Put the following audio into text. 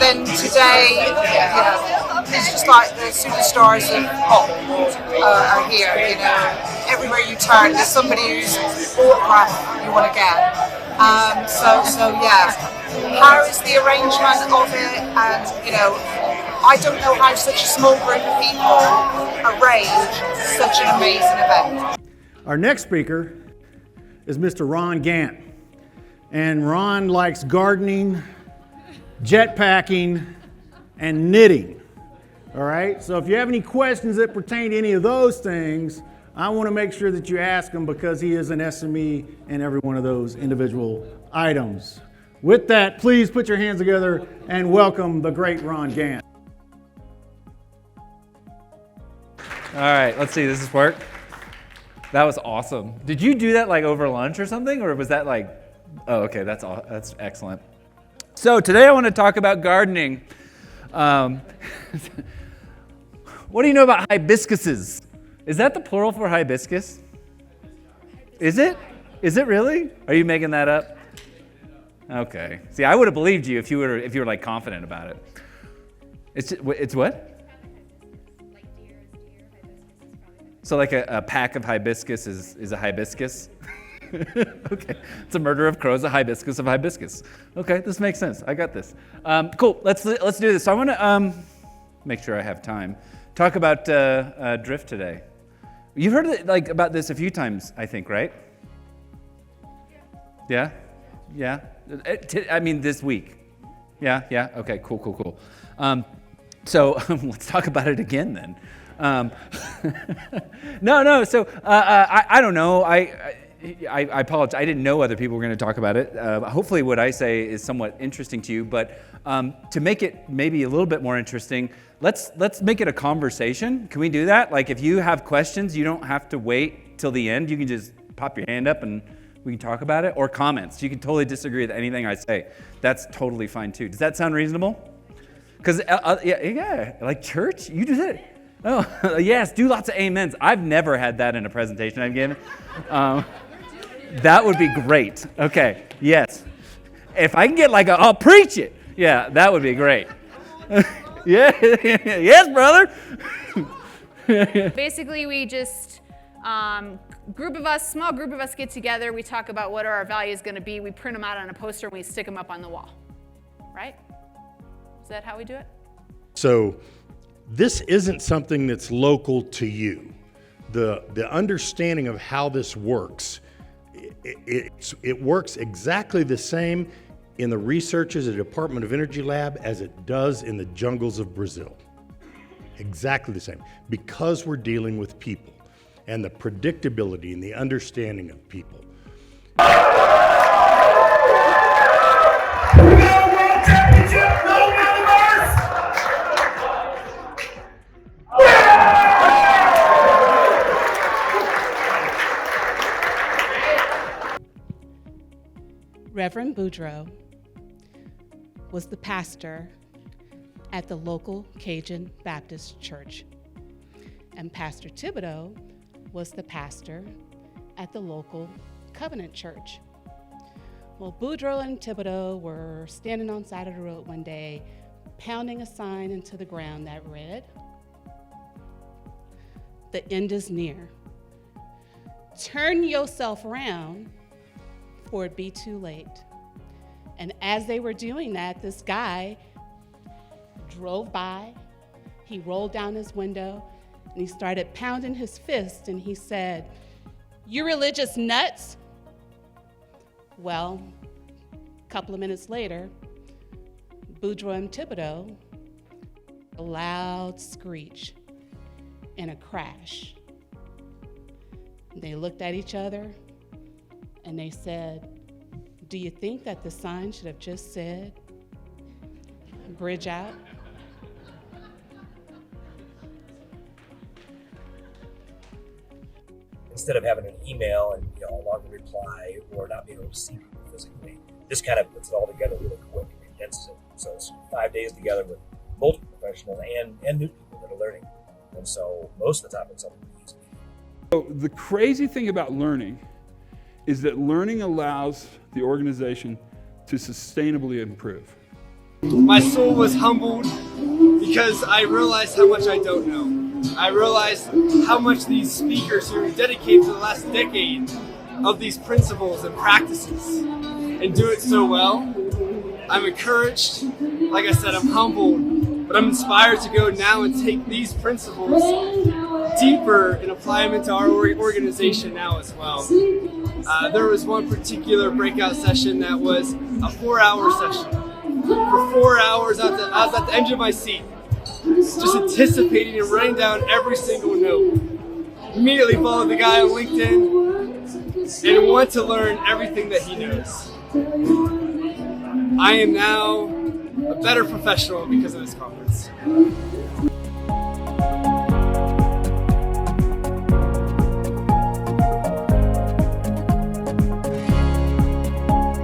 then today, it's just like the superstars of pop are here. Everywhere you turn, there's somebody whose autograph you want to get. So yeah, how is the arrangement of it? And I don't know how such a small group of people arrange such an amazing event. Our next speaker is Mr. Ron Gant. And Ron likes gardening, jetpacking, and knitting. All right? So if you have any questions that pertain to any of those things, I want to make sure that you ask him because he is an SME in every one of those individual items. With that, please put your hands together and welcome the great Ron Gant. All right, let's see, does this work? That was awesome. Did you do that like over lunch or something? Or was that like, oh, okay, that's excellent. So today I want to talk about gardening. What do you know about hibiscuses? Is that the plural for hibiscus? Is it? Is it really? Are you making that up? Okay. See, I would have believed you if you were like confident about it. It's what? So like a pack of hibiscus is a hibiscus? Okay, it's a murder of crows, a hibiscus of hibiscus. Okay, this makes sense. I got this. Cool, let's do this. So I want to make sure I have time. Talk about drift today. You've heard about this a few times, I think, right? Yeah? Yeah? I mean, this week. Yeah? Yeah? Okay, cool. So let's talk about it again then. No. So I don't know. I apologize. I didn't know other people were going to talk about it. Hopefully what I say is somewhat interesting to you, but to make it maybe a little bit more interesting, let's make it a conversation. Can we do that? Like if you have questions, you don't have to wait till the end. You can just pop your hand up and we can talk about it, or comments. You can totally disagree with anything I say. That's totally fine too. Does that sound reasonable? Because yeah, like church, you do that. Oh, yes, do lots of amens. I've never had that in a presentation I've given. That would be great. Okay, yes. If I can get I'll preach it. Yeah, that would be great. Yeah, yes, brother. Basically, we just, small group of us get together. We talk about what are our values going to be. We print them out on a poster and we stick them up on the wall. Right? Is that how we do it? So this isn't something that's local to you. The understanding of how this works, it works exactly the same in the researchers at the Department of Energy lab as it does in the jungles of Brazil. Exactly the same, because we're dealing with people and the predictability and the understanding of people. Reverend Boudreaux was the pastor at the local Cajun Baptist church, and Pastor Thibodeau was the pastor at the local Covenant church. Well, Boudreaux and Thibodeau were standing on the side of the road one day, pounding a sign into the ground that read, "The end is near. Turn yourself around, for it be too late." And as they were doing that, this guy drove by, he rolled down his window, and he started pounding his fist, and he said, "You religious nuts?" Well, a couple of minutes later, Boudreaux and Thibodeau, a loud screech and a crash. They looked at each other, and they said, "Do you think that the sign should have just said, bridge out?" Instead of having an email and a long reply or not being able to see people physically, this kind of puts it all together really quick and condenses it. So it's 5 days together with multiple professionals and new people that are learning. And so most of the topics are easy. So the crazy thing about learning is that learning allows the organization to sustainably improve. My soul was humbled because I realized how much I don't know. I realized how much these speakers who dedicated to the last decade of these principles and practices and do it so well. I'm encouraged. Like I said, I'm humbled, but I'm inspired to go now and take these principles deeper and apply them into our organization now as well. There was one particular breakout session that was a 4-hour session. For 4 hours, I was at the edge of my seat, just anticipating and writing down every single note. Immediately followed the guy on LinkedIn and want to learn everything that he knows. I am now a better professional because of this conference.